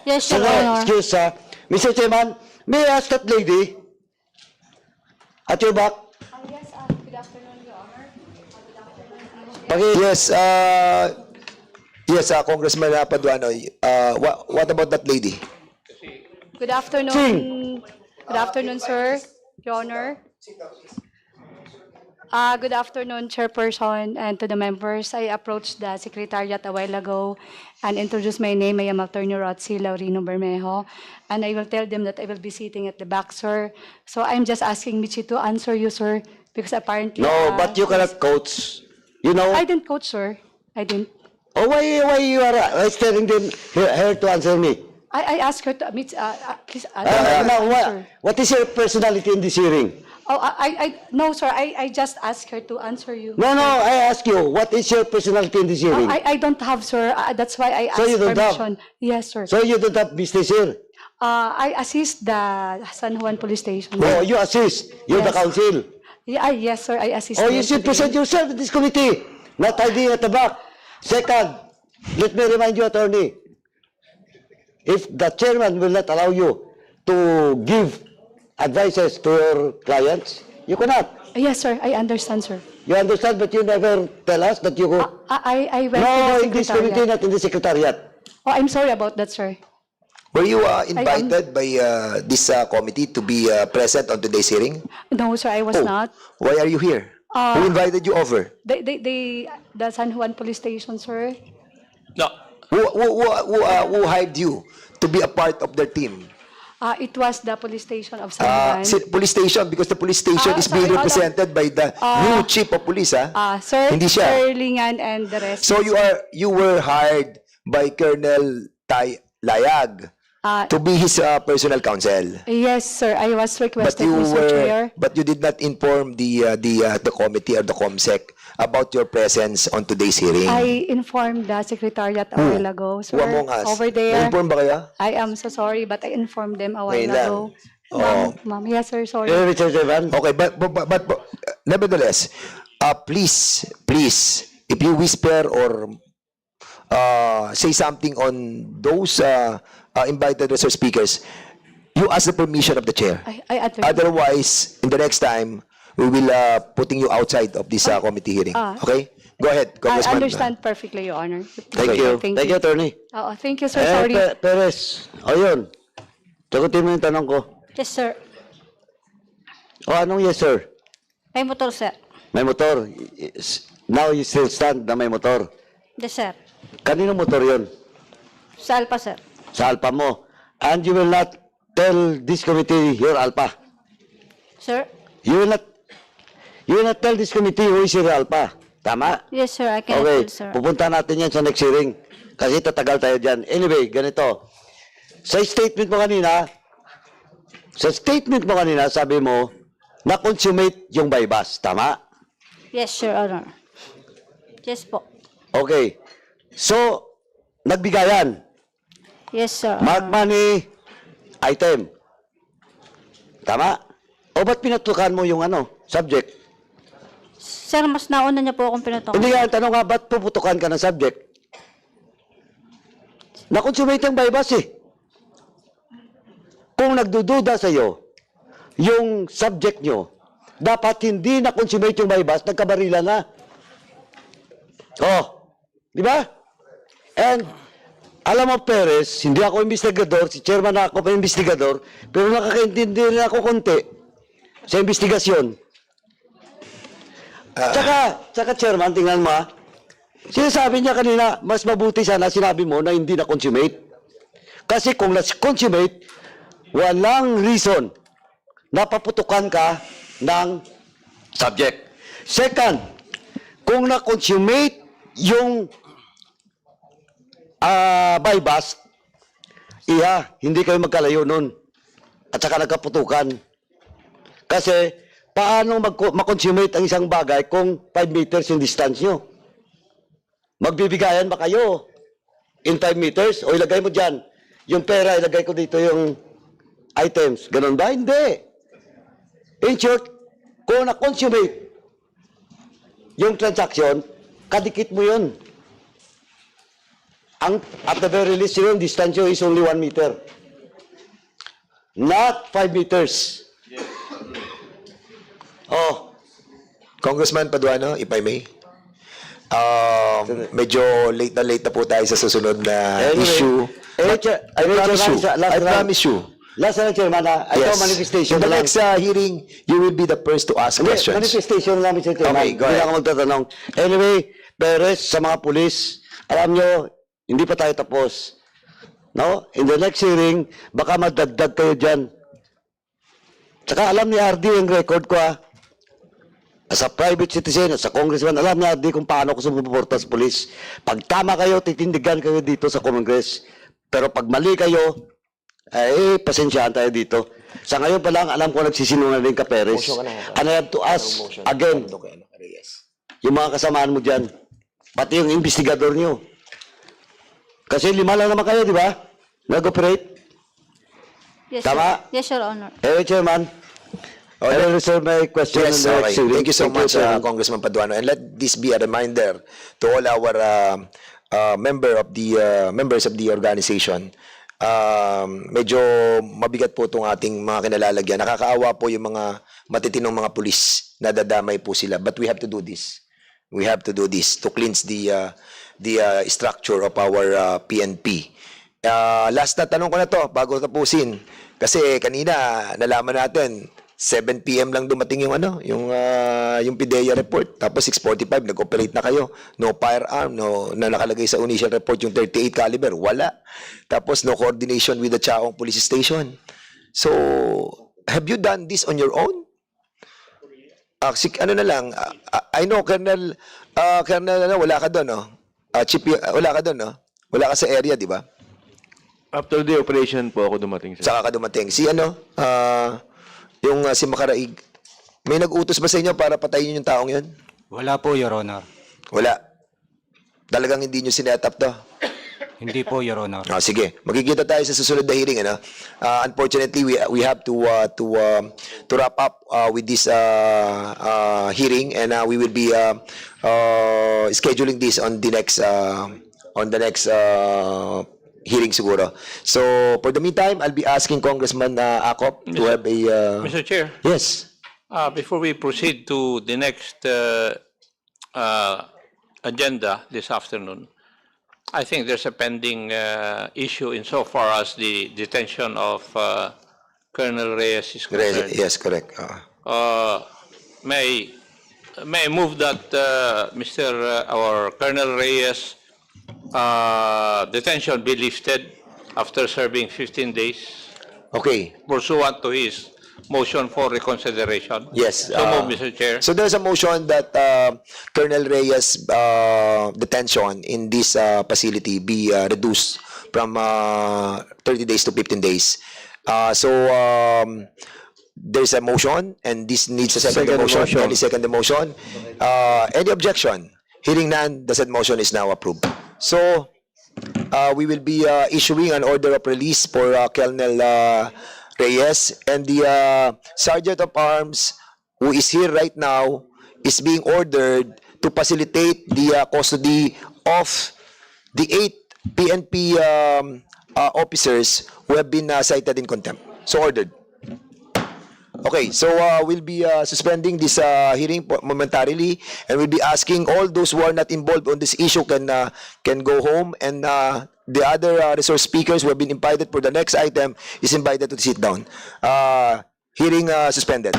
Yes, Your Sir, Honor. excuse, Mr. Chairman, may I ask that lady at your back? Yes, good afternoon, Your Honor. Yes, Congressman Paduano. What about that lady? Good afternoon. Good afternoon, sir. Your Honor. Good afternoon, Chairperson, and to the members. I approached the Secretariat a while ago and introduced my name. I am Attorney Rotzi Laurino Bermejo, and I will tell them that I will be sitting at the back, sir. So I'm just asking Michi to answer you, sir, because apparently... No, but you cannot coach. You know? I didn't coach, sir. I didn't. Oh, why you are telling them her to answer me? I asked her to... please, Now, answer. what is your personality in this hearing? Oh, no, sir. I just asked her to answer you. No, I ask you, what is your personality in this hearing? I don't have, sir. That's why I asked So you don't have? permission. Yes, sir. So you don't have business here? I assist the San Juan Police Station. Oh, you assist. You're the Yes. council. Yeah, yes, sir. I assist. Oh, them you should today. present yourself in this committee, not hiding at the back. Second, let me remind you, attorney, if the chairman will not allow you to give advices to your clients, you cannot. Yes, sir. I understand, sir. You understand, but you never tell us that you go. I went No, to in the this committee, secretariat. not in the secretariat. Oh, I'm sorry about that, sir. Were you invited by this committee to be present on today's hearing? No, sir. I was Oh, not. why are you here? Who invited you over? The San Juan Police Station, sir. No. Who hired you to be a part of their team? It was the police station of San Juan. Police station, because the police station is being sorry, represented by the new chief of police, Sir, Hindi siya. Sir Lingan and the rest. So you were hired by Colonel Layag to be his personal counsel. Yes, sir. I was But requested, you Mr. Chair. you did not inform the committee or the COMSEC about your presence on today's hearing. I informed the secretariat a while ago, sir. Who among us? Over there. Na-inform ba kayo? I am so sorry, but I informed them a while Ngayon lang. ago. Oh. Ma'am, yes, sir. Sorry. Mr. Chairman. Okay, but nevertheless, please, if you whisper or say something on those invited resource speakers, you ask the permission of the chair. I advise. Otherwise, in the next time, we will putting you outside of this committee hearing. Okay? Go ahead, I Congressman. understand perfectly, Your Honor. Thank you. Thank Thank you, attorney. Thank you, sir. Sorry. Perez. O yun. Sagutin mo yung tanong ko. Yes, sir. O anong yes, sir? May motor, sir. May motor. Now you still stand na may motor. Yes, sir. Kanino motor yun? Sa Alpa, sir. Sa Alpa mo. And you will not tell this committee your Alpa. Sir? You will not tell this committee who is your Alpa. Tama? Yes, sir. I can Okay. tell, sir. Pupunta natin yan sa next hearing. Kasi tatagal tayo dyan. Anyway, ganito. Sa statement mo kanina, sabi mo, na-consummate yung bypass. Tama? Yes, Your Honor. Yes po. Okay. So, nagbigayan. Yes, sir. Mark money, item. Tama? O ba't pinatukan mo yung subject? Sir, mas nauna niya po akong pinatokan. Hindi nga, tanong nga, ba't puputukan ka ng subject? Na-consummate yung bypass eh. Kung nagdududa sa'yo, yung subject nyo, dapat hindi na-consummate yung bypass, nagkabarila na. Oh, di ba? And, alam mo, Perez, hindi ako investigador, si chairman na ako pa investigador, pero nakakaintindi rin ako konti sa investigasyon. Tsaka chairman, tingnan mo sinasabi niya kanina, mas mabuti sana sinabi mo na hindi na-consummate. Kasi kung na-consummate, walang reason na paputukan ka ng subject. Second, kung na-consummate yung bypass, hindi kayo magkalayo nun. At saka nagkaputukan. Kasi, paano makonsummate ang isang bagay kung 5 meters yung distance nyo? Magbibigayan ba kayo in 5 meters? O ilagay mo dyan, yung pera, ilagay ko dito yung items. Ganon ba? Hindi. In short, kung na-consummate yung transaction, kadikit mo yun. At the very least, yung distansyo is only 1 meter. Not 5 meters. Oh, Congressman Paduano, if I may. Medyo late na po tayo sa susunod na anyway, issue. I promise you. Last na lang, Chairman, ito manifestation In the lang. next hearing, you will be the first to ask Hindi, questions. manifestation lang, Mr. Chairman. Okay, go Hindi ahead. ako magtatanong. Anyway, Perez, sa mga pulis, alam nyo, hindi pa tayo tapos. No? In the next hearing, baka madagdag kayo dyan. Tsaka alam ni RD yung record ko, As a private citizen, as a congressman, alam ni RD kung paano ko sumuporta sa pulis. Pag tama kayo, titindigan kayo dito sa Congress. Pero pag mali kayo, pasensyahan tayo dito. Sa ngayon pa lang, alam ko nagsisinungaling ka, Perez. And I have to ask again, yung mga kasamaan mo dyan, pati yung investigador nyo. Kasi 5 lang naman kayo, di ba? Nag-operate? Yes, Tama? Sir. Yes, Your Honor. Chairman, I will reserve my question. Yes, in the okay. next hearing. Thank you so much, Chairman. Congressman Paduano. And let this be a reminder to all our members of the organization. Medyo mabigat po itong ating mga kinalalagyan. Nakakaawa po yung mga matitinong mga pulis. Nadadamay po sila. But we have to do this. We have to do this to cleanse the structure of our PNP. Last na tanong ko na to bago tapusin. Kasi kanina nalaman natin 7 PM lang dumating yung yung PIDEA report. Tapos 6:45 nag-operate na kayo. No firearm, no na nakalagay sa initial report yung 38 caliber, wala. Tapos no coordination with the Chaong Police Station. So, have you done this on your own? Ano na lang, I know Colonel wala ka doon, no? Chief, wala ka doon, no? Wala ka sa area, di ba? After the operation po ako dumating sa... Saka ka dumating. Si si Makaraig, may nag-utos ba sa inyo para patayin yung taong yun? Wala po, Your Honor. Wala. Talagang hindi nyo sinet up to? Hindi po, Your Honor. Sige, magkikita tayo sa susunod na hearing. Unfortunately, we have to wrap up with this hearing, and we will be scheduling this on the next hearing siguro. So, for the meantime, I'll be asking Congressman Acop to have a... Mr. Chair, Yes. before we proceed to the next agenda this afternoon, I think there's a pending issue insofar as the detention of Colonel Reyes is concerned. Yes, correct. May I move that our Colonel Reyes detention be lifted after serving 15 days Okay. pursuant to his motion for reconsideration? Yes. So move, Mr. Chair. So there's a motion that Colonel Reyes' detention in this facility be reduced from 30 days to 15 days. There's a motion, and this needs a second motion. Any second the motion? Any objection? Hearing none, the said motion is now approved. So we will be issuing an order of release for Colonel Reyes, and the Sergeant of Arms who is here right now is being ordered to facilitate the custody of the 8 PNP officers who have been cited in contempt. So ordered. Okay, so we'll be suspending this hearing momentarily, and we'll be asking all those who are not involved on this issue can go home, and the other resource speakers who have been invited for the next item is invited to sit down. Hearing suspended.